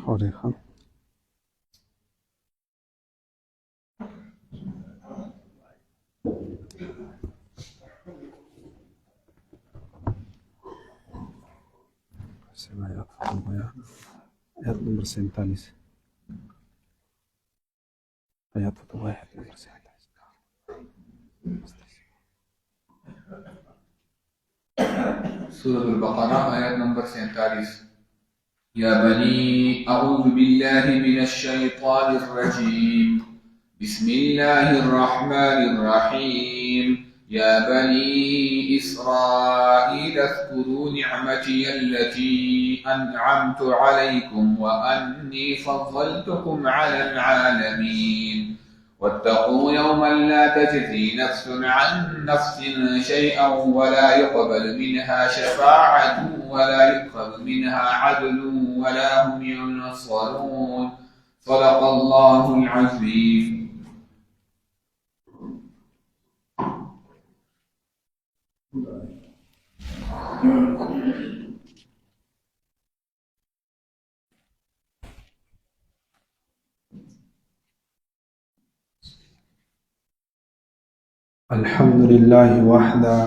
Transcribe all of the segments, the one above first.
خوريخه آيات نمبر 47 آيات فتوى آيات نمبر 47 سورة البقرة آيات نمبر 47 يا بني أعوذ بالله من الشيطان الرجيم بسم الله الرحمن الرحيم يا بني إسرائيل اذكروا نعمتي التي أنعمت عليكم وأني فضلتكم على العالمين واتقوا يوما لا تجزي نفس عن نفس شيئا ولا يقبل منها شفاعة ولا يؤخذ منها عدل ولا هم ينصرون صدق الله العظيم. الحمد لله وحده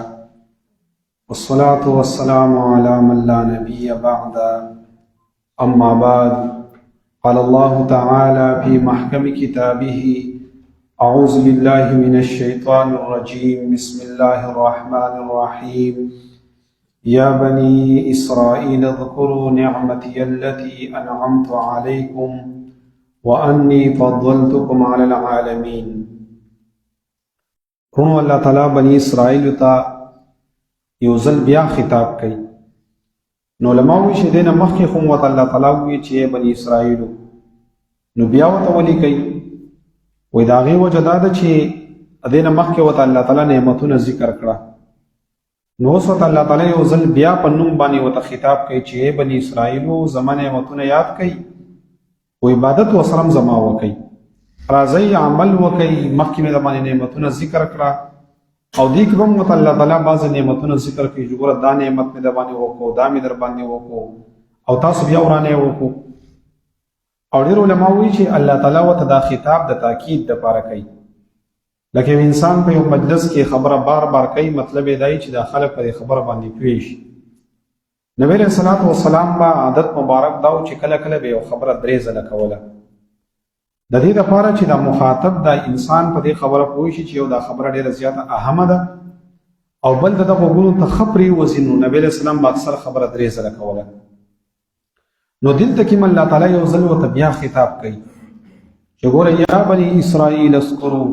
والصلاة والسلام على من لا نبي بعد أما بعد قال الله تعالى في محكم كتابه أعوذ بالله من الشيطان الرجيم بسم الله الرحمن الرحيم يا بني إسرائيل اذكروا نعمتي التي أنعمت عليكم وأني فضلتكم على العالمين. رونو اللہ تعالیٰ بنی اسرائیل تا یوزل بیا خطاب کئی نو علماء چې دینه مخکې خو ورته الله تعالی وی چې بنی اسرائیل نو بیا ورته ولي کوي وای دا غي وجه دا ده چې دینه مخکې ورته الله تعالی نعمتونه ذکر کړه نو اوس ورته الله تعالی یوزل بیا په نوم باندې ورته خطاب کوي چې بنی اسرائیل زمانه نعمتونه یاد کړئ او عبادت وسلام زما وکړئ راځي عمل وکړي مخکې مې د باندې نعمتونه ذکر کړه او دې کې به مو الله تعالی بعض نعمتونه ذکر کوي چې ګوره دا نعمت مې د باندې وکړو دا مې در باندې وکړو او تاسو بیا ورانه وکړو او ډېر علما وایي چې الله تعالی ورته دا خطاب د تاکید دپاره کوي لکه انسان په یو مجلس کې خبره بار بار کوي مطلب یې دی چې دا خلک په دې خبره باندې پوه شي نبی علیه الصلاة والسلام به عادت مبارک دا و چې کله کله به یو خبره درې ځله کوله د دې لپاره چې دا مخاطب دا انسان په دې خبره پوه شي چې یو دا خبره ډیره زیاته اهمه ده او بل د غوږونو ته خبري وزنو نبی علیہ السلام با اکثر خبره درې ځله کوله نو دلته کې الله تعالی یو ځل ورته بیا خطاب کوي چې ګوره یا بني اسرائیل اذکروا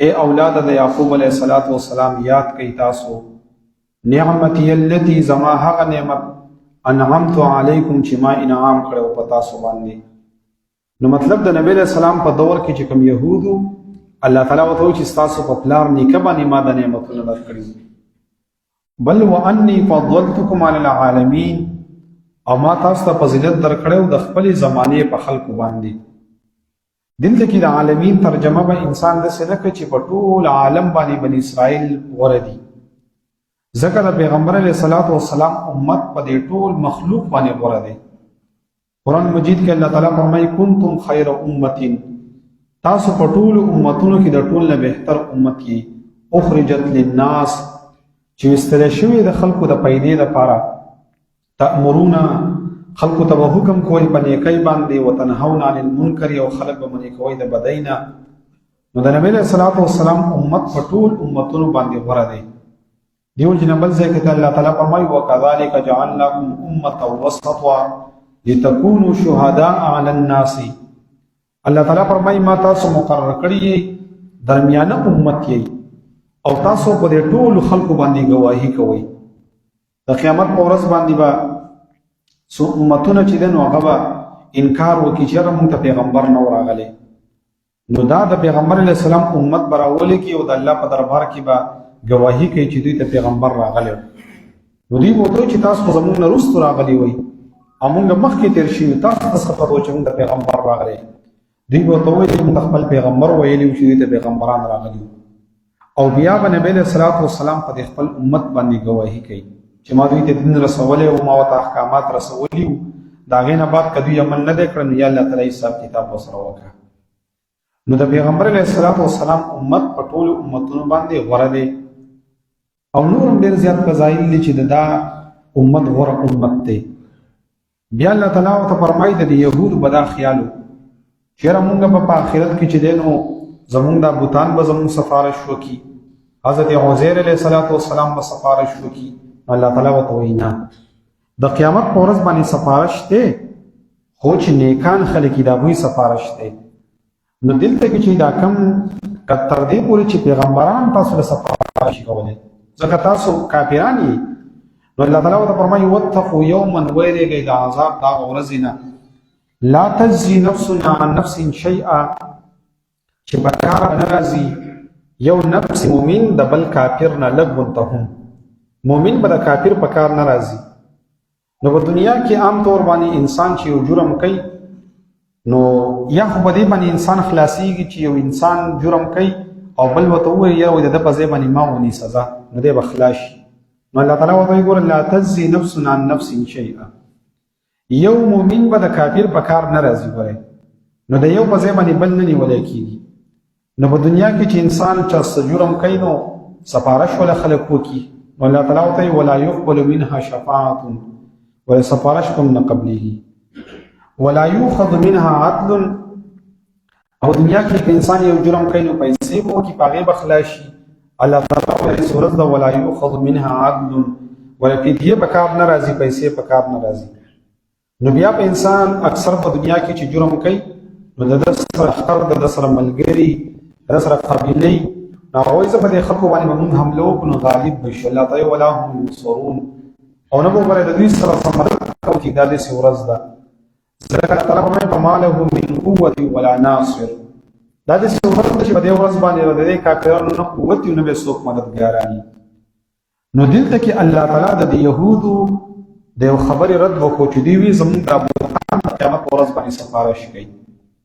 اے اولاد د یعقوب علیہ الصلوۃ والسلام یاد کړئ تاسو نعمتي التي زما هغه نعمت انعمت علیکم چې ما انعام کړو په تاسو باندې نو مطلب د نبی علیہ السلام په دور کې چې کوم يهودو الله تعالی وته چې تاسو په پلار نیکه باندې ما د نعمتونو درکړي بل واني فضلتكم على العالمين او ما تاسو ته فضیلت درکړو د خپل زمانه په خلکو باندې دلته کې د عالمین ترجمه به انسان د سره کې چې په ټول عالم باندې بنی اسرائیل وردي ذکر پیغمبر علیہ الصلوۃ والسلام امت په دې ټول مخلوق باندې وردي قرآن مجید کې الله تعالی فرمایي کنتم خیر امه تاسو په ټول امتونو کې د ټول نه بهتر امت کې اخرجت للناس چې استل شوی د خلکو د پیدې لپاره تأمرون خلکو ته حکم کوي په نیکۍ باندې وتنهون عن المنکر او خلک به منې کوي د بدینا نو د نبی صلی الله علیه وسلم امت په ټول امتونو باندې غوړه دی دیو جنبل ځکه ته الله تعالی فرمایي وکذالک جعلناکم امه وسطا لتكونوا شهداء على الناس الله تعالی فرمایي ما تاسو مقرر کړی درمیانه امت یې او تاسو په دې ټول خلکو باندې گواهی کوئ د قیامت په ورځ باندې به سو امتونه چې دنو هغه انکار وکړي چې موږ ته پیغمبر نه راغلی نو دا د پیغمبر علیه السلام امت براولې کې او د الله په دربار کې به گواهی کوي چې دوی ته پیغمبر راغلی نو دوی به چې تاسو زموږ نه وروسته راغلي وئ امونږ مخکې تیر شي تاسو څه پته چې موږ پیغمبر راغلی دوی به ته وایي چې موږ خپل پیغمبر ویلی چې دوی ته پیغمبران راغلي او بیا به نبی علیه الصلاة والسلام په خپل امت باندې گواهی کوي چې ما دوی ته دین رسولی او ما ورته احکامات رسولي دا غینه بعد کدی عمل نه کړ نو یا الله تعالی حساب کتاب وسره وکړه. نو د پیغمبر علیه الصلاۃ والسلام امت په ټول امتونو باندې غوړه دی او نور ډیر زیات فضایل دي چې دا امت غوړه امت دی. بیا الله تعالی او ته فرمایي د يهود بدا خیالو چیرې مونږ په آخرت کې چې دینو زمونږ د بوتان به زمونږ سفارش وکي، حضرت عزیر علیه السلام به سفارش وکي. الله تعالی ورته وایي نه، د قیامت په ورځ باندې سفارش دی خو چې نیکان خلک دا وی سفارش دی. نو دلته کې چې دا کم تر دې پورې چې پیغمبران تاسو له سفارش کولای ځکه تاسو کافران یې، نو الله تعالی ورته فرمایي واتقوا یوما ویریږئ د عذاب دا ورځې نه لا تجزي نفس عن نفس شیئا چې په کار نه راځي یو نفس مؤمن د بل کافر نه لږ ونته هم مؤمن به د کافر په کار نه راځي. نو په دنیا کې عام طور باندې انسان چې یو جرم کوي نو یا خو په دې باندې انسان خلاصيږي چې یو انسان جرم کوي او بل ورته ووایي یا د په ځای باندې ما ونی سزا نو دی به خلاص شي. نو الله تعالی ورته ګوره لا تجزي نفس عن نفس شیئا، یو مؤمن به د کافر په کار نه راځي ګوره نو د یو په ځای باندې بل نه نیولی کېږي. نو په دنیا کې چې انسان چا جرم کوي نو سفارش ولا خلق وکي نو الله تعالی ورته ولا يقبل منها شفاعة ولا سفارش کوم نه قبليږي ولا يؤخذ منها عدل. او دنیا کې چې انسان یو جرم کوي نو پیسې به وکي په هغې به خلاص شي. الله تعالی وایي سورت ده ولا يؤخذ منها عدل ولا فدیه په کار نه راځي، پیسې په کار نه راځي. نو بیا په انسان اکثر په دنیا کې چې جرم کوي نو د ده سره اختر د ده سره ملګري د ده سره قبیلې نو هغوی زه په دې خلکو باندې به مونږ حمله وکړو نو غالب به شو. الله تعالی ولا هم ينصرون او نه به ګورې د دوی سره مدد کوو چې دا داسې ورځ ده ځکه الله تعالی فرمایي فما له من قوة ولا ناصر. دا داسې ورځ ده چې په دې ورځ باندې د دې کافرانو نه قوت وي نه به څوک مددګاران وي. نو دلته کې الله تعالی د یهودو د یو خبرې رد وکړو چې دوی وي زموږ د ابوبکر د قیامت په ورځ باندې سفارش کوي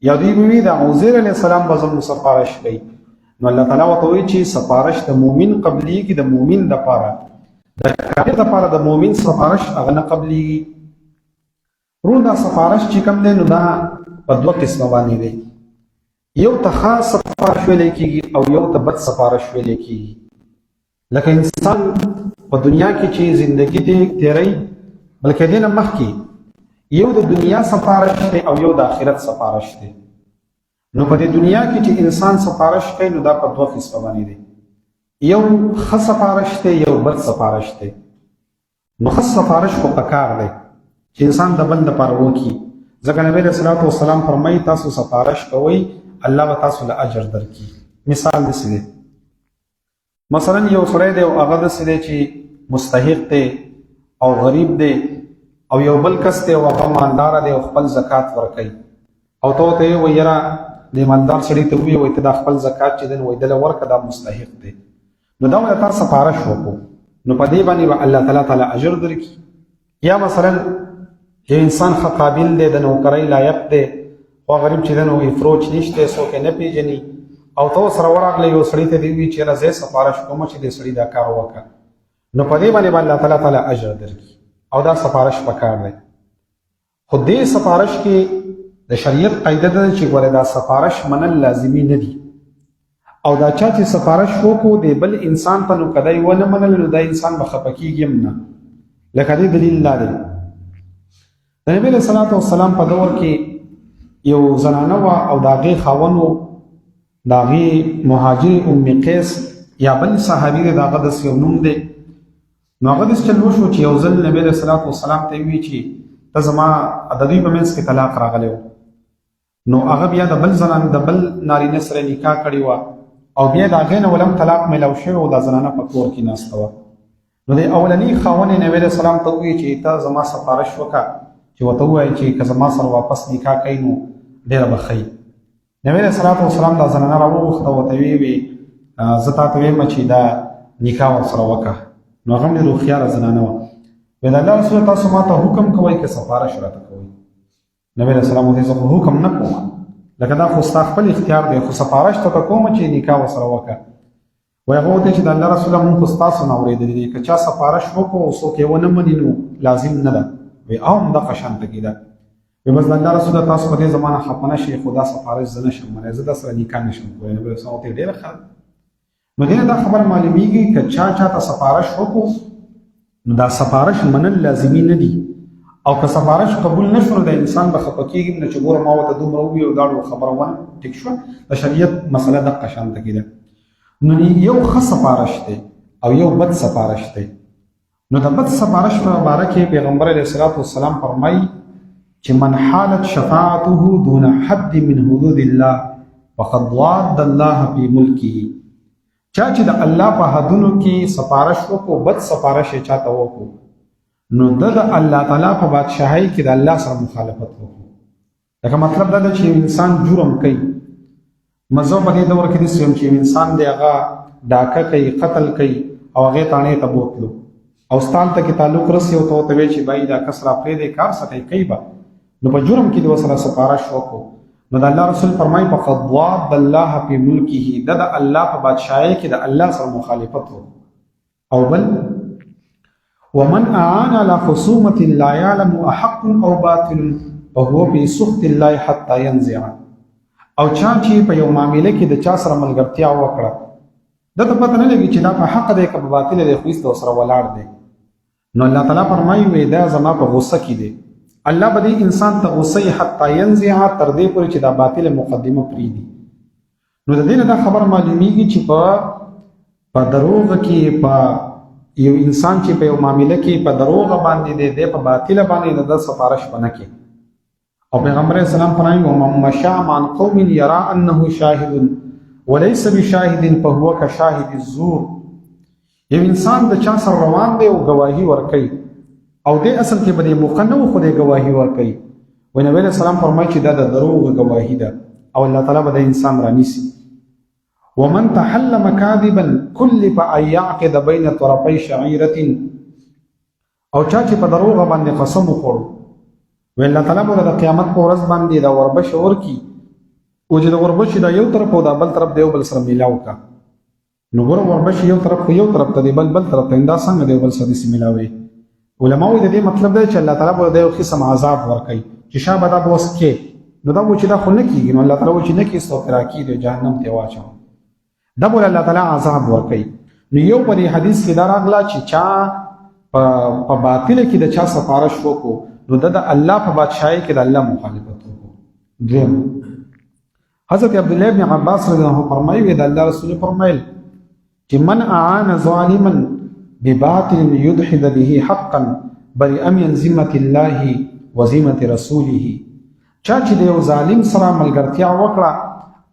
یا دوی به وي د عزیر علیه السلام به زموږ سفارش کوي. نو الله تعالی ورته وایي چې سفارش د مؤمن قبلېږي، د مؤمن دپاره، د کافر دپاره د مؤمن سفارش هغه نه قبلېږي. ورور دا سفارش چې کوم دی نو دا په دوه قسمه باندې دی، یو ته خاص سفارش ویلی کېږي او یو ته بد سفارش ویلی کېږي. لکه انسان په دنیا کې چې زندگی دی تیری بلکې دې نه مخکې یو د دنیا سفارش دی او یو د آخرت سفارش دی. نو په دې دنیا کې چې انسان سفارش کوي نو دا په دوه قسمه باندې دی، یو ښه سفارش دی یو بد سفارش دی. نو ښه سفارش خو پکار دی چې انسان د بل دپاره وکړي ځکه نبی علیه الصلاة والسلام فرمایي تاسو سفارش کوئ الله به تاسو له اجر درکړي. مثال داسې دی مثلا یو سړی دی او هغه داسې دی چې مستحق دی او غریب دی او یو بل کس دی او هغه مالداره دی او خپل زکات ورکوي او ته ورته یې وایي یاره د مالدار سړي ته ووایي وایي ته دا خپل زکات چې دی نو وایي دله ورکړه دا مستحق دی. نو دا ولې تا سفارش وکړو نو په دې باندې به الله تعالی اجر درکړي. یا مثلا یو انسان ښه قابل دی د نوکرۍ لایق دی خو غریب چې دی نو افروچ نشته څوک یې نه پېژني او ته سره ورغلی یو سړي ته دې ووایي چې یاره زه سفارش کوم چې دې سړي دا کار وکړه نو په دې باندې به الله تعالی اجر درکړي او دا سفارش پکار دی. خو دې سفارش کې د شریعت قاعده ده چې ګوره دا سفارش منل لازمي نه دي او دا چا چې سفارش وکړو د بل انسان ته نو که دی ونه منل نو دا انسان به خفه کېږي هم نه. لکه دې دلیل لا دی د نبي علیه الصلاة والسلام په دور کې یو زنانه وه او د هغې خاوند و د هغې مهاجر ام قیس یا بل صحابي دی د هغه داسې یو نوم دی. نو هغه داسې چل وشو چې یو ځل نبي علیه الصلاة والسلام ته یې ووایي چې ته زما د دوی په منځ کې طلاق راغلی و نو هغه بیا د بل زنان د بل نارینه سره نکاح کړې وه او بیا د هغې نه ولم طلاق میلاو شوی او دا زنانه په کور کې ناسته وه. نو د اولني خاوند یې نبي علیه السلام ته ووایي چې ته زما سفارش وکړه چې ورته ووایي چې که زما سره واپس نکاح کوي نو ډېره به ښه وي. نبي علیه الصلاة والسلام دا زنانه راوغوښته ورته ویې زه تا ته وایم چې دا نکاح ورسره وکړه. نو هغه هم ډېره هوښیاره زنانه وه. وایي د الله رسول تاسو ما ته حکم کوئ که سفارش راته کوئ؟ نبي علیه السلام ورته زه خو حکم نه کوم لکه دا خو ستا خپل اختیار دی خو سفارش ته کوم چې نکاح ورسره وکړه. وایي هغه ورته چې د الله رسوله مونږ خو ستاسو نه اورېدلي دي که چا سفارش وکړو او څوک یې ونه مني نو لازم نه ده. وایي او همدغه شانته کې ده بس د الله رسول تاسو په دې زمانه خپنه شي خدا سفارش زنه شم منه زه د سره نکاح نشم کولی نو سم ته ډیر ښه نو دې دا خبر معلومیږي چې چا ته سفارش وکړو نو دا سفارش منل لازمي نه دي او که سفارش قبول نشو د انسان به خپکیږي نه چې ګور ما وته دومره وی او دا خبره ونه ټیک شو د شریعت مسله د قشان ته کېده نو یو ښه سفارش دی او یو بد سفارش دی نو د بد سفارش په اړه کې پیغمبر علیه الصلاۃ والسلام فرمایي چې من حالت شفاعته دون حد من حدود الله فقد ضاد الله في ملكه چا چې د الله په حدونو کې سفارش وکړو بد سفارش یې چاته وکړو نو د الله تعالی په بادشاہي کې د الله سره مخالفت وکړو دا مطلب دا چې انسان جرم کوي مزه په دې دور کې د سیم چې انسان دی هغه ډاکه کوي قتل کوي او هغه تانه ته بوتلو او ستان ته کې تعلق رسي او ته وی چې بای دا کسره پرې دې کار سره کوي با نو په جرم کې د وسره سفارش وکړو نو د الله رسول فرمایي فقد ضاد الله في ملكه د الله په بادشاہي کې د الله سره مخالفت وکړو او بل ومن اعان على خصومه لا يعلم احق او باطل وهو بسخط الله حتى ينزع او چا چې په یو معاملې کې د چا سره ملګرتیا وکړه د ته پته نه لګي چې دا په حق دی که په باطل دی خو هیڅ سره ولاړ دی نو الله تعالی فرمایي وې دا زما په غصه کې دی الله به دې انسان ته غصه حتی ينزع تر دې پورې چې دا باطل مقدمه پریدي نو د دې نه دا خبر معلومیږي چې په دروغ کې په یو انسان چې په یو معاملې کې په دروغ باندې دی په باطل باندې د سفارش بنه کې او پیغمبر اسلام فرمایي ومن مشى عن قوم يرى انه شاهد وليس بشاهد فهو كشاهد الزور یو انسان د چا سره روان دی او گواهی ورکوي او دې اصل کې به مقنو خو دې گواهی ورکوي ونبي اسلام فرمایي چې دا د دروغ گواهی ده او الله تعالی به د انسان رانیسي ومن تحلم كاذبا كلف ان يعقد بين طرفي شعيره او چا چې په دروغ باندې قسم وخورو وی الله تعالی به د قیامت په ورځ باندې دا وربش ورکی او چې د وربش دا یو طرف او دا بل طرف دی بل سره میلاو کا نو وربش یو طرف ته دی بل طرف ته دا څنګه دی بل سره سي میلاوي علماء د دې مطلب دی چې الله تعالی به د یو قسم عذاب ورکړي چې شابه دا بوس کې نو دا و چې دا خو نه کیږي نو الله تعالی و چې نه کیږي سو راکی دی جهنم ته واچو دا بول الله تعالی عذاب ورکړي نو یو په حدیث کې دا راغلا چې چا په باطل کې د چا سفارش وکړو نو د الله په بادشاہي کې د الله مخالفت وکړو دریم حضرت عبد الله بن عباس رضی الله عنه فرمایي د الله رسول فرمایل چې من اعان ظالما بباطل يدحض به حقا برئ من ذمه الله وذمه رسوله چا چې د یو ظالم سره ملګرتیا وکړه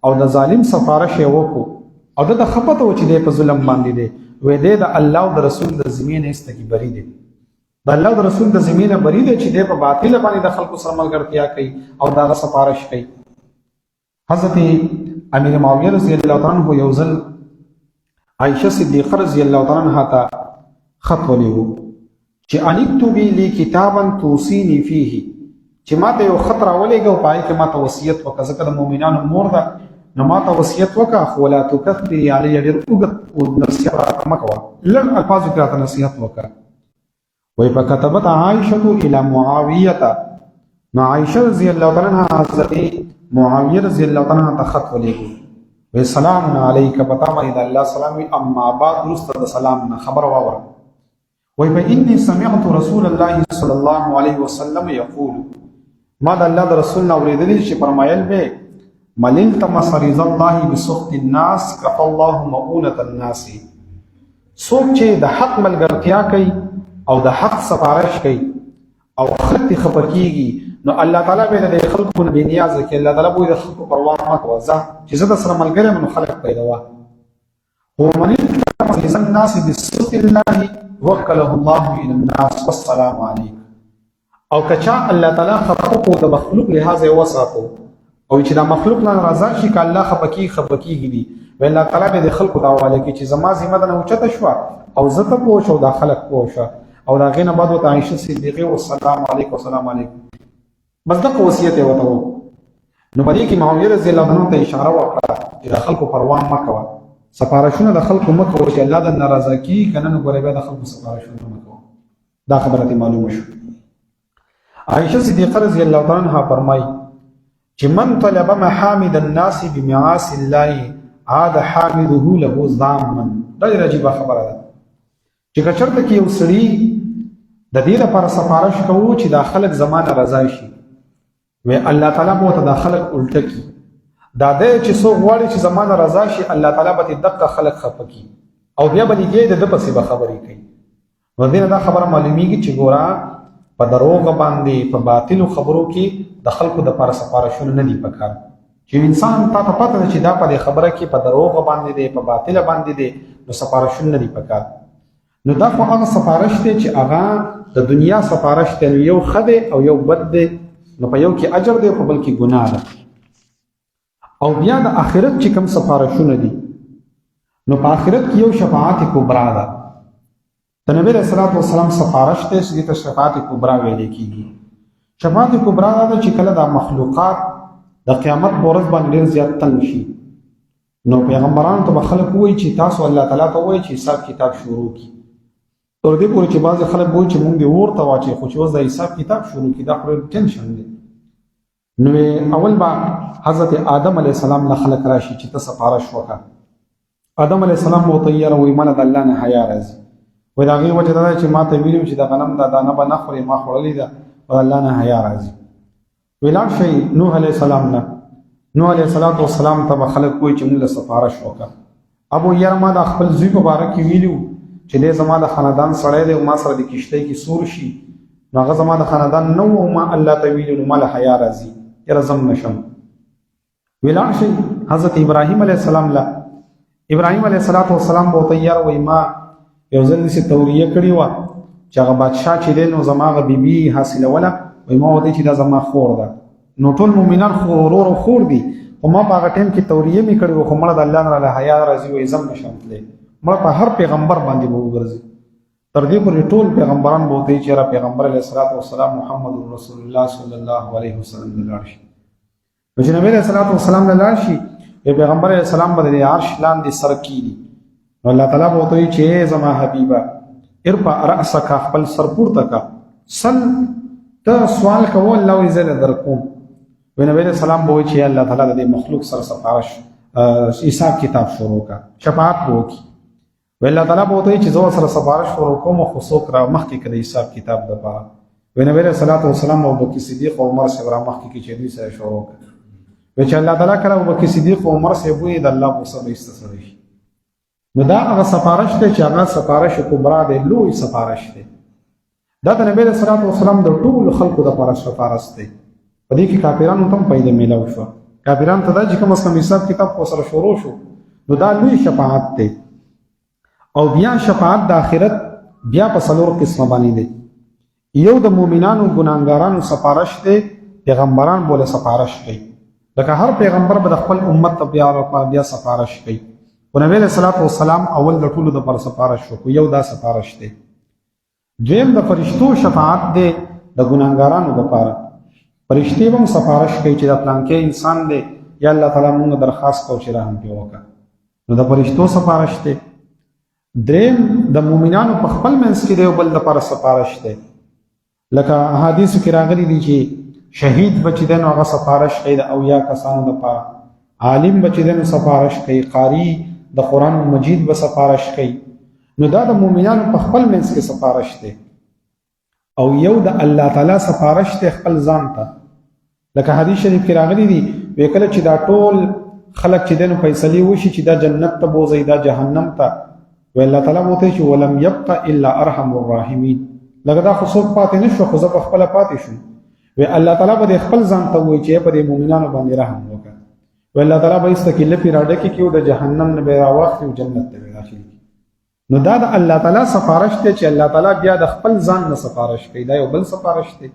او د ظالم سفارش یې وکړو او د خپته و چې د په ظلم باندې دی وې د الله او د رسول د زمینه استګي بری دی د الله او د رسول د زمینه بری دی چې د په باطل باندې د خلکو سره ملګرتیا کوي او دا سفارش کوي حضرت امیر معاویه رضی الله تعالی عنہ یو ځل عائشه صدیقه رضی الله تعالی عنها ته خط ولیکو چې انکتبی لی کتابا توصینی فیه چې ماته یو خط راولېږه پای کې ماته وصیت وکړه ځکه د مؤمنانو مور ده نو ماته وصیت وکړه خو لا تکثری علی ډېر اوږد او نصیحت راته مه کوه لږ الفاظو کې راته نصیحت وکړه وایي فکتبت عائشه الی معاویه نو عائشه رضی الله تعالی عنها حضرت معاویه رضی الله تعالی عنها ته خط ولیکو وی سلام علیک پتا مې د الله سلام اما بعد درست د سلام نه خبر واوره وی فإني سمعت رسول الله صلی الله علیه وسلم یقول ما د الله د رسول نه اوریدلی چې فرمایل به ملل تمس رضا الله بسخط الناس كفى الله مؤونة الناس څوک چې د حق ملګرتیا کوي او د حق سفارش کوي او خلک خپکیږي نو الله تعالی به د خلکو نه نیاز کوي الله تعالی به د خلکو پروا نه کوي چې زه د سره ملګری من خلک پیدا وا هو من تمس الناس بسخط الله وکله الله الى الناس والسلام علیکم او کچا الله تعالی خپکو د مخلوق لحاظ وساتو او چې دا مخلوق نه رضا شي ک الله خپکیږي دي و الله تعالی به د خلکو دا والي کې چې زما ذمہ ده نه اوچته شو او زته پوه شو دا خلک پوه شو او دا غینه بعد وت عائشه صدیقه والسلام علیکم والسلام علیکم بس دا وصیت یې وته نو باندې کې معاویه رضی الله عنه ته اشاره وکړه چې د خلکو پروا مه کوه سفارشونه د خلکو مه کوه چې الله د ناراضه کی کنه نو ګورې به د خلکو سفارشونه مه کوه دا خبره معلومه شو عائشہ صدیقہ رضی اللہ تعالی عنہ فرمائی چې من طلب محامد الناس بمعاصي الله عاد حامده له ضاما. ډېر عجیبه خبره ده چې که چېرته کې یو سړي د دې لپاره سفارش کوو چې دا خلک زمانه رضا شي، وی الله تعالی به ورته دا خلک الټه کړي. دا دی چې څوک غواړي چې زمانه رضا شي، الله تعالی به دغه خلک خفه کړي او بیا به دې د ده پسې به خبرې کوي. نو دې نه دا خبره معلومیږي چې ګوره په دروغ باندې په باطلو خبرو کې د خلکو دپاره سفارشونه نه دي پکار. چې انسان تا ته پته ده چې دا په دې خبره کې په دروغ باندې دی، په باطله باندې دی، نو سفارشونه نه دي پکار. نو دا خو هغه سفارش دی چې هغه د دنیا سفارش دی، نو یو ښه دی او یو بد دی، نو په یو کې اجر دی په بل کې ګناه ده. او بیا د آخرت چې کوم سفارشونه دي، نو په آخرت کې یو شفاعت کبرا ده. د نبی علیہ الصلوۃ والسلام سفارش ته چې ته شفاعت کبرا ویل کېږي. شفاعت کبرا ده چې کله دا مخلوقات د قیامت په ورځ باندې ډېر زیات تنګ شي، نو پیغمبرانو ته به خلک ووایي چې تاسو الله تعالی ته ووایي چې حساب کتاب شروع کړي. تر دې پورې چې بعضې خلک وایي چې مونږ دې اور ته واچوي، خو چې اوس د حساب کتاب شروع کړي دا خو ټینشن دی. نو اول به حضرت آدم علیه السلام له خلک راشي چې ته سفارش وکړه. آدم علیه السلام ورته یاره وایي مله د الله نه حیا راځي. وایي د هغې وجه دا ده چې ما ته ویلي چې د غنم دا دانه به نه خورې، ما خوړلې ده او د الله نه حیا راځي. وایي لاړ شئ نوح علیه السلام نه. نوح علیه السلام ته به خلک وایي چې موږ له سفارش وکړه. ابو یاره ما د خپل زوی په باره کې ویلي وو چې دی زما د خاندان سړی دی او ما سره د کښتۍ کې سور شي، نو هغه زما د خاندان نه و او ما الله ته ویلي، نو ما له حیا راځي، یاره زم نشم. وایي لاړ شئ حضرت ابراهیم علیه السلام له. ابراهیم علیه السلام به ورته یاره وایي ما یو ځل داسې توریه کړې وه چې هغه بادشاه چې دی نو زما هغه بیبي حاصلوله، وایي ما ورته چې دا زما خور ده. نو ټول مؤمنان خو ورور او خور دي، خو ما په هغه ټایم کې توریه مې کړې وه، خو مړه د الله نه له حیا راځي، وایي زم نشم تللی. مړه په هر پیغمبر باندې به وګرځي. تر دې پورې ټول پیغمبران به ورته وایي چې یاره پیغمبر علیه السلام محمد رسول الله صلی الله علیه وسلم ته لاړ شي. نو چې نبی علیه السلام ته لاړ شي، پیغمبر علیه السلام به د عرش لاندې سر کېږي. نو الله تعالی به ورته وایي چې زما حبیبه ارفع رأسک، خپل سر پورته کړه، سل ته سوال کوه الله وایي زه در کوم. وی نبی علیہ السلام به وایي چې الله تعالی د دې مخلوق سره سفارش حساب کتاب شروع کړه، شفاعت به وکړي. وی الله تعالی به ورته وایي چې زه سره سفارش شروع کوم، خو څوک را مخکې کړه د حساب کتاب دپاره. وی نبی علیہ السلام ابوبکر صدیق او عمر صاحب را مخکې کړي چې دوی سره شروع کړه. وی چې الله تعالی کله ابوبکر صدیق او عمر صاحب وایي د الله غصه به ایسته سړی شي. نو دا هغه سفارش دی چې هغه سفارش کبرا دی، لوی سفارش دی. دا د نبی علیہ السلام د ټولو خلکو دپاره سفارش دی. په دې کې کافرانو ته هم پیدا میلاو شوه. کافرانو ته دا چې کوم کم حساب کتاب خو سره شروع شو، نو دا لوی شفاعت دی. او بیا شفاعت د آخرت بیا په څلور قسمه باندې دی. یو د مؤمنانو ګناهګارانو سفارش دی، پیغمبران بوله سفارش کوي. لکه هر پیغمبر به د خپل امت ته بیا سفارش کوي. و نبی علیہ السلام اول د ټولو دپاره سفارش وکړو، یو دا سفارش دی. دویم د فرشتو شفاعت دی د ګناهګارانو دپاره. فرشتې به هم سفارش کوي چې دا پلانکی انسان دی، یا الله تعالی مونږ درخواست کوو چې رحم پرې وکړه، نو د فرشتو سفارش دی. دریم د مؤمنانو په خپل منځ کې د یو بل دپاره سفارش دی. لکه احادیثو کې راغلي دي چې شهید به چې دی نو هغه سفارش کوي د اویا کسانو دپاره، عالم به چې دی نو سفارش کوي، قاري د قرآن مجید به سفارش کوي. نو دا د مؤمنانو په خپل منځ کې سفارش دی. او یو د الله تعالی سفارش دی خپل ځان ته. لکه حدیث شریف کې راغلی دي وی کله چې دا ټول خلق چې دنو فیصلې وشي چې دا جنت ته بوځي دا جهنم ته، وی الله تعالی وته چې ولم يبق الا ارحم الراحمین، لکه دا خو څوک پاتې نشو، خو زه په خپله پاتې شوم. وی الله تعالی به خپل ځان ته وایي چې په دې مؤمنانو باندې رحم وکړه. وی الله تعالی به ایسته کې لپې راډکې کړي او د جهنم نه به یې راواخلي او جنت ته به یې داخل کړي. نو دا د الله تعالی سفارش دی چې الله تعالی بیا د خپل ځان نه سفارش کوي، دا یو بل سفارش دی.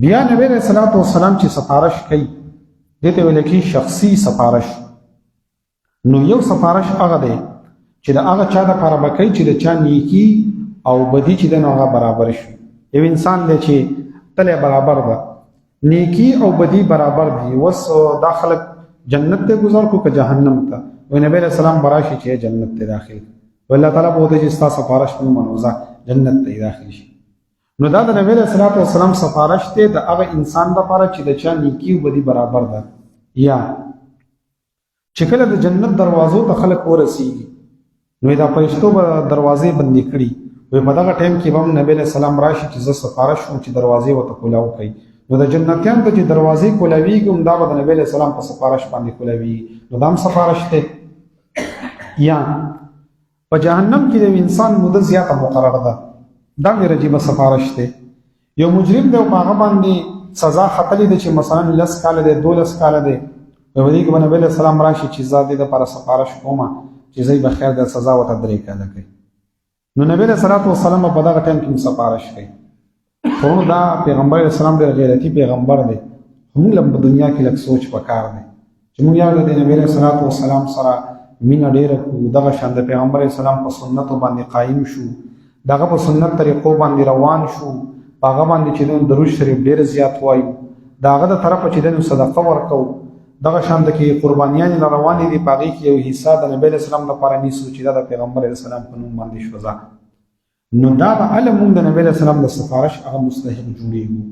بیا نبی علیہ السلام چې سفارش کوي دې ته ویل کېږي شخصي سفارش. نو یو سفارش هغه دی چې د هغه چا دپاره به کوي چې د چا نیکي او بدي چې دی نو هغه برابر شي. یو انسان دی چې تلی برابر ده، نیکی او بدی برابر دي، وس دا خلق جنت ته گزار کو که جهنم ته، و نبی علیہ السلام براشي چې جنت ته داخل، و الله تعالی به ودې چې ستا سفارش مو منوزه جنت ته داخل شي. نو دا د نبی علیہ الصلوۃ والسلام سفارش ته د هغه انسان لپاره چې د چا نیکی او بدی برابر ده. یا چې کله د جنت دروازو ته خلک ورسیږي نو دا فرشتو به دروازې بندې کړي وي په دغه ټایم کې به هم نبی علیہ السلام راشي چې زه سفارش کوم چې دروازې ورته کولاو کوي. نو د جنتیان ته چې دروازې کولاویږي هم دا به د نبی علیہ السلام په سفارش باندې کولاویږي. نو دا هم سفارش دی. یا په جهنم کې د انسان موده زیاته مقرره ده، دا مې عجیبه سفارش دی. یو مجرم دی او په هغه باندې سزا ختلې ده چې مثلا 10 کاله دی 12 کاله دی، په دې کې به نبی علیہ السلام راشي چې زه دې دپاره سفارش کومه چې زه به خیر د سزا ورته 3 کاله کوي. نو نبی علیہ الصلوۃ والسلام په دغه ټایم کې سفارش کوي. خو دا پیغمبر علیہ السلام ډېر غیرتي پیغمبر دی. موږ هم په دنیا کې لږ سوچ پکار دی چې موږ یو د نبی علیہ الصلوۃ والسلام سره مینه ډېره کوو، دغه شان د پیغمبر علیہ السلام په سنتو باندې قایم شو، دغه په سنت طریقو باندې روان شو، په هغه باندې چې درود شریف ډېر زیات وایو، د هغه د طرفه چې صدقه ورکوو، دغه شان د کې قربانیان روانې دي، په هغې کې یو حصه د نبی علیہ السلام لپاره نیسو چې دا د پیغمبر علیہ السلام په نوم باندې شوځه. نو دا به هله مونږ د نبی علیہ السلام د سفارش هغه مستحق جوړېږو.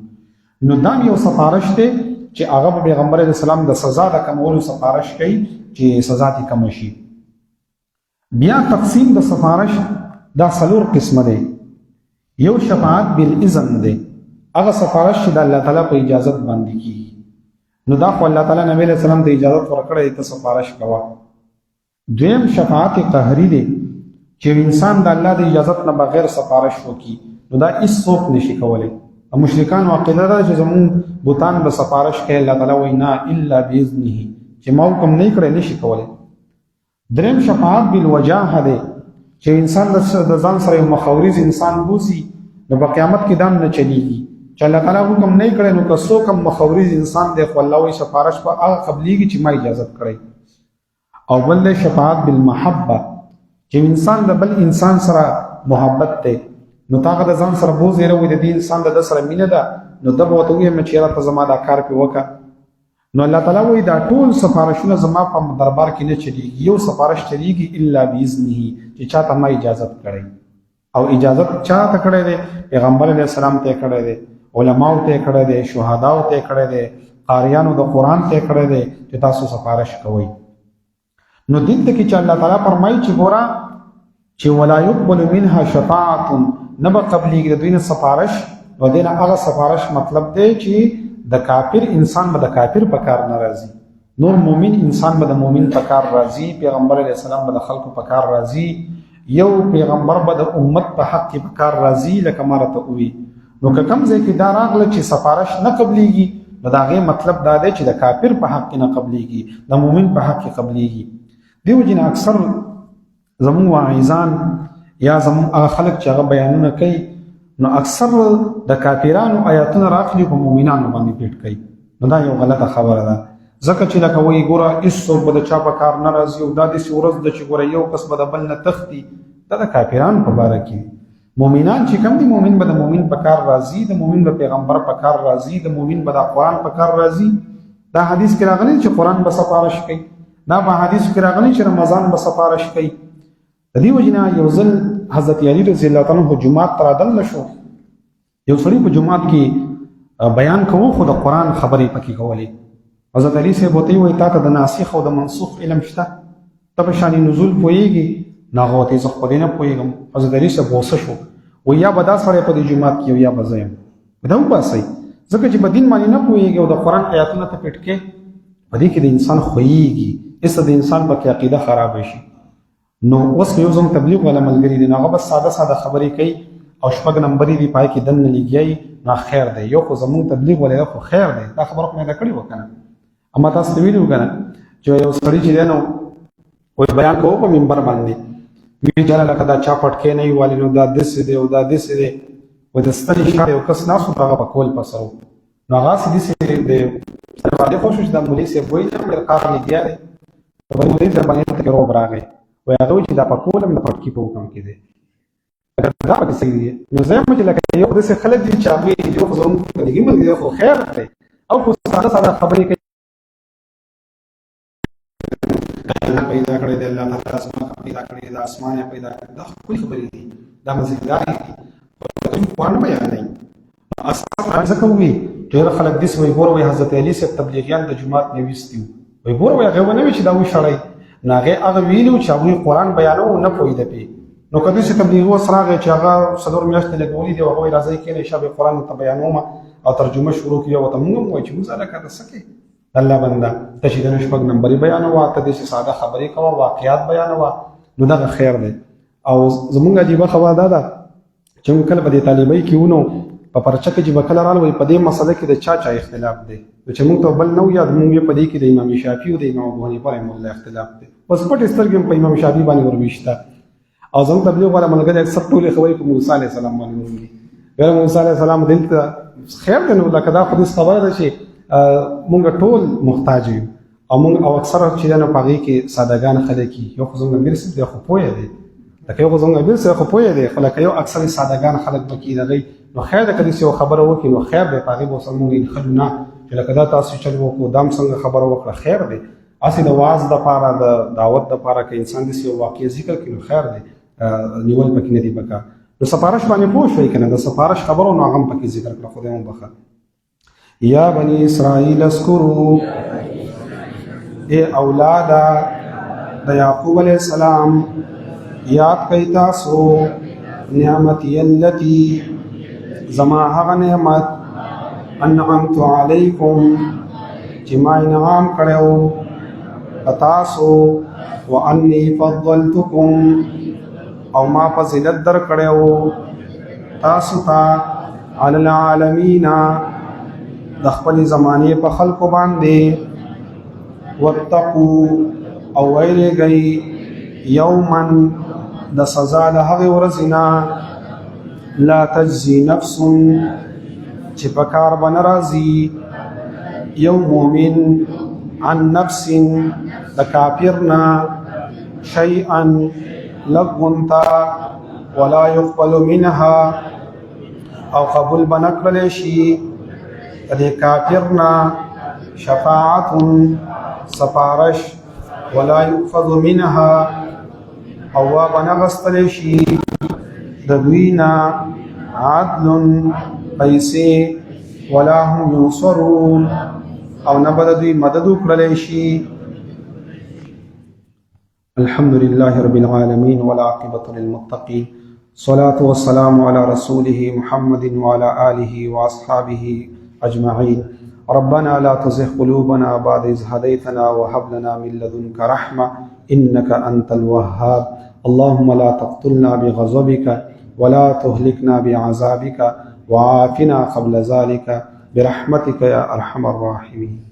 نو دا یو سفارش دی چې هغه به پیغمبر علیہ السلام د سزا د کمولو سفارش کوي چې سزا دې کمه شي. بیا تقسیم د سفارش دا 4 قسمه دی. یو شفاعت بالاذن دی، هغه سفارش چې د الله تعالی په اجازت باندې کیږي. نو دا خو الله تعالی نبی علیہ السلام ته اجازت ورکړی ته سفارش کوه. دویم شفاعت قهری دی چې انسان د الله د اجازت نه بغیر سفارش وکړي، نو دا هیڅ څوک نشي کولی. مشرکان عقیده ده چې زمون بوتان به سفارش کوي، الله تعالی وایي نه الا باذنه، چې ما حکم نه کړی نشي کولی. دریم شفاعت بالوجاهه دی چې انسان د ځان سره یو مخاورز انسان بوزي، نو په قیامت کې دام نه چلیږي چې الله تعالی حکم نه کړی، نو که څوک هم مخاورز انسان دی خو الله وایي سفارش په هغه قبلیږي چې ما اجازت کړی. او بل دی شفاعت بالمحبه چې انسان د بل انسان سره محبت دی، نو تاغه د ځان سره بوز یې راوي د دې انسان د سره مینه ده، نو د به ورته ووایم چې یاره ته زما دا کار پې وکړه. نو الله تعالی وایي دا ټول سفارشونه زما په دربار کې نه چلیږي، یو سفارش چلیږي الا باذنه چې چاته ما اجازت کړی. او اجازت چاته کړی دی؟ پیغمبر علیہ السلام ته کړی دی، علماو ته کړی دی، شهداو ته کړی دی، قاریانو د قرآن ته کړی دی چې تاسو سفارش کوئ. نو دلته کې چې الله تعالی فرمایي چې ګوره چې ولا يقبل منها شفاعة، نه به قبلیږي د دوی نه سفارش. نو دې نه هغه سفارش مطلب دی چې د کافر انسان به د کافر په کار نه راځي، نور مومن انسان به د مومن په کار راځي، پیغمبر علیہ السلام به د خلکو په کار راځي، یو پیغمبر به د امت په حق کې په کار راځي لکه ما راته ووي. نو که کوم ځای کې دا راغله چې سفارش نه قبلیږي، نو د هغې مطلب دا دی چې د کافر په حق کې نه قبلیږي، د مومن په حق کې قبلیږي. دیو جن اکثر زمون واعظان یا زمون هغه خلک چې هغه بیانونه کوي، نو اکثر د کافرانو آیاتونه راخلي په مؤمنانو باندې پیټ کوي. نو دا یو غلطه خبره ده، ځکه چې لکه وایي ګوره هېڅوک به د چا په کار نه راځي، او دا داسې ورځ ده چې ګوره یو کس به د بل نه تښتي، دا د کافرانو په باره کې. مؤمنان چې کوم دي، مؤمن به د مؤمن په کار راځي، د مؤمن به پیغمبر په کار راځي، د مؤمن به د قرآن په کار راځي. دا حدیث کې راغلی چې قرآن به سفارش کوي، دا په حدیث کې راغلی چې رمضان به سفارش کوي. د دې وجې نه یو ځل حضرت علی رضی الله تعالی عنہ جومات ته رادننه شو، یو سړي په جومات کې بیان کوو خو د قرآن خبرې پکې کولې. حضرت علی صاحب ورته وایي تا ته د ناسخ او د منسوخ علم شته؟ ته په شان نزول پوهېږي؟ نه هغه ورته زه خو په دې نه پوهېږم. حضرت علی صاحب غوسه شو، وایي یا به دا سړی په دې جومات کې یا به زه یم، دا وباسئ، ځکه چې په دین باندې نه پوهېږي او د قرآن آیاتونه ته پټ کې، په دې کې د انسان خوېږي، ایسته د انسان پکې عقیده خراب شي. نو اوس یو زموږ تبلیغ والا ملګري دي، نو هغه بس ساده ساده خبرې کوي او شپږ نمبرې دي پای کې دننه لګیایي، نو خیر دی. یو خو زموږ تبلیغ والا خو خیر دی، دا خبره خو مې ده کړې وه که نه؟ اما تاسو ته ویلي وو که نه چې یو سړي چې دی نو وایي بیان کوو په منبر باندې، ویلي جاله لکه دا چا پټکی نه وي والي، نو دا داسې دی او دا داسې دی، وایي د ستنې ښار یو کس ناست و هغه په کول پسر و، نو هغسې داسې دی باندې خوښ شو چې دا مولوي صاحب وایي چې ډېر کار لګیا دی، مولوي صاحب باندې ته کې روب راغی، وایي هغه وایي چې دا په کول هم د پټکي په حکم کې دی. دا پکې صحیح دی. نو زه یم چې لکه یو داسې خلک دي چې هغوی یو خو زموږ کلیګي ملګري خو خیر دی او خو ساده ساده خبرې کوي. الله پیدا کړی دی، الله تعالی اسمان پیدا کړی دی، اسمان پیدا کړی، دا ښکلې خبرې دي، دا مزیدارې دي. قرآن بیانوي اصحاب ځکه وي ډېر خلک داسې وایي ګوره وایي حضرت علي صاحب تبلیغیان د جومات نه ویستي وایي ګوره وایي هغې ونه وي چې دا وشړی نو هغې هغه ویلي وو چې هغوی قرآن بیانوو نه پوهېده پرې نو که داسې تبلیغي اوس راغی چې هغه څلور میاشتې لګولي دي او هغه وایي راځئ کښېنئ شابه قرآن ورته بیانوم او ترجمه شروع کړي او ورته مونږ هم وایو چې مونږ هلکه ته څه کوې الله بنده ته چې د شپږ نمبرې بیانوه ته داسې ساده خبرې کوه واقعات بیانوه نو دغه خیر دی او زمونږ عجیبه خبره دا ده چې موږ کله په دې طالبۍ کې ونو په پرچه کې چې به کله راغلل په دې مسله کې د چا اختلاف دی نو چې موږ ته بل نه ویاد موږ یې په دې کې د امام شافعي او د امام ابو حنیفه رحمه الله اختلاف دی اوس پټې سترګې په امام شافعي باندې وربیشته او زموږ تبلیغ والا ملګري اکثر ټولې خبرې په موسی علیه السلام باندې وایي بیا موسی علیه السلام دلته خیر دی نو لکه دا خو داسې خبره ده چې موږ ټول محتاج یو او موږ او اکثره چې دی نو په هغې کې سادهګان خلک یو خو زموږ امیر صاحب دی خو پوهه دی لکه یو خو زموږ امیر صاحب خو پوهه دی خو لکه یو اکثر سادهګان خلک پکې دغی نو خیر ده که داسې یو خبره وکړي نو خیر دی په هغې به ورسره مونږ انخلو نه چې لکه دا تاسو چل وکړو دا هم څنګه خبره وکړه خیر دی هسې د وعظ دپاره د دعوت دپاره که انسان داسې یو واقع ذکر کړي نو خیر دی نیول پکې نه دي پکار نو سپارش باندې پوه شوئ که نه د سپارش خبرو نو هغه هم پکې ذکر کړه خدای مو بخښه یا بني اسرائیل اذکروا ای اولاده د یعقوب علیه السلام یاد کئ تاسو نعمتي التي زما هغه نعمت انعمت علیکم چې ما انعام کړی په تاسو وانی فضلتکم او ما فضیلت در کړی تاسو ته علی العالمین د خپلې زمانې په خلکو باندې واتقوا او ویریږئ یوما د سزا د هغې ورځې نه لا تجزي نفس چې په کار به نه راځي یو مؤمن عن نفس د کافر نه شیئا لږ غونته ولا يقبل منها او قبول به نه کړلی شي د دې کافر نه شفاعت سپارش ولا يؤخذ منها او به نه غستلی شي د دوی نه عدل پیسې ولا هم ینصرون او نه به د دوی مدد وکړلی شي الحمد لله رب العالمين والعاقبة للمتقين الصلاة والسلام على رسوله محمد وعلى آله وأصحابه أجمعين ربنا لا تزغ قلوبنا بعد إذ هديتنا وهب لنا من لدنك رحمة إنك أنت الوهاب اللهم لا تقتلنا بغضبك ولا تهلكنا بعذابك وعافنا قبل ذلك برحمتك يا أرحم الراحمين